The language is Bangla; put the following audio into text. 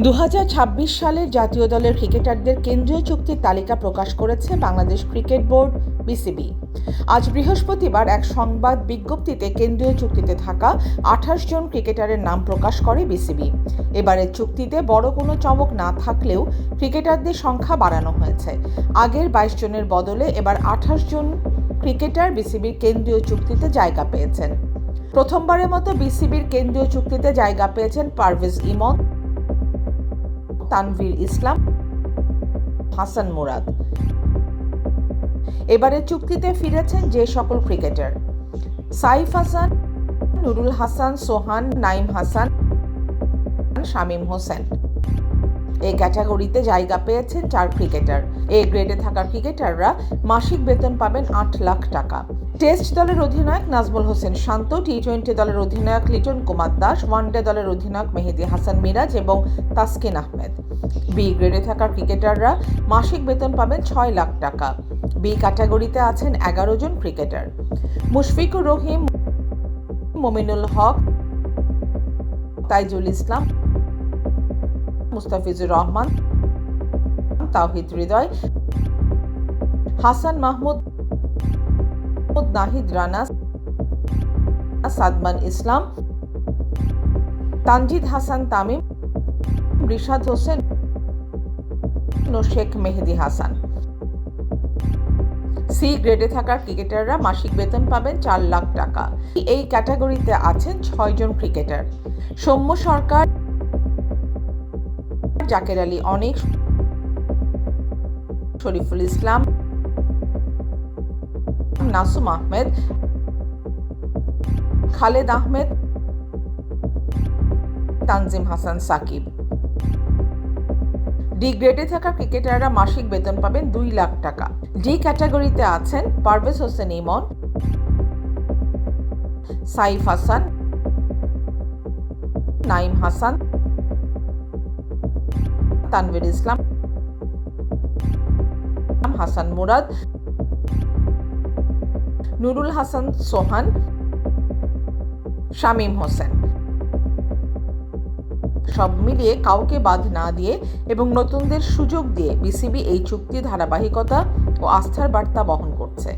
2026 সালের জাতীয় দলের ক্রিকেটারদের কেন্দ্রীয় চুক্তির তালিকা প্রকাশ করেছে বাংলাদেশ ক্রিকেট বোর্ড বিসিবি। আজ বৃহস্পতিবার এক সংবাদ বিজ্ঞপ্তিতে কেন্দ্রীয় চুক্তিতে থাকা 28 জন ক্রিকেটারের নাম প্রকাশ করে বিসিবি। এবারের চুক্তিতে বড় কোনো চমক না থাকলেও ক্রিকেটারদের সংখ্যা বাড়ানো হয়েছে। আগের 22 জনের বদলে এবার 28 জন ক্রিকেটার বিসিবির কেন্দ্রীয় চুক্তিতে জায়গা পেয়েছেন। প্রথমবারের মতো বিসিবির কেন্দ্রীয় চুক্তিতে জায়গা পেয়েছেন পারভেজ ইমন, তানভীর ইসলাম, হাসান মুরাদ। এবারের চুক্তিতে ফিরেছেন যে সকল ক্রিকেটার: সাইফ হাসান, নুরুল হাসান, সোহান, নাইম হাসান, শামীম হোসেন। এই ক্যাটাগরিতে জায়গা পেয়েছেন 4 ক্রিকেটার। এ গ্রেডে থাকা ক্রিকেটাররা মাসিক বেতন পাবেন 8 লাখ টাকা। টেস্ট দলের অধিনায়ক নাজমুল হোসেন শান্ত, টি-20 দলের অধিনায়ক লিটন কুমার দাস, ওয়ানডে দলের অধিনায়ক মেহেদী হাসান মিরাজ এবং তাসকিন আহমেদ। বি গ্রেডে থাকা ক্রিকেটাররা মাসিক বেতন পাবেন 6 লাখ টাকা। বি ক্যাটাগরিতে আছেন 11 জন ক্রিকেটার: মুশফিকুর রহিম, মুমিনুল হক, তাইজুল ইসলাম, মুস্তাফিজুর রহমান, তাওহিদ হৃদয়, হাসান মাহমুদ, নাহিদ রানা, সাদমান ইসলাম, তানজিদ হাসান তামিম, রিশাদ হোসেন ও শেখ মেহেদী হাসান। সি গ্রেডে থাকা ক্রিকেটাররা মাসিক বেতন পাবেন 4 লাখ টাকা। এই ক্যাটাগরিতে আছেন 6 জন ক্রিকেটার: সৌম্য সরকার, জাকের আলী অনিক, শরীফুল ইসলাম, নাসুম আহমেদ, খালেদ আহমেদ, তানজিম হাসান সাকিব। ডি গ্রেডে থাকা ক্রিকেটাররা মাসিক বেতন পাবেন 2 লাখ টাকা। ডি ক্যাটাগরিতে আছেন পারভেজ হোসেন ইমন, সাইফ হাসান, নাইম হাসান, তানভীর ইসলাম, হাসান মুরাদ, নুরুল হাসান, সোহান, শামীম হোসেন। সব মিলিয়ে কাউকে বাদ না দিয়ে এবং নতুনদের সুযোগ দিয়ে বিসিবি এই চুক্তি ধারাবাহিকতা ও আস্থার বার্তা বহন করছে।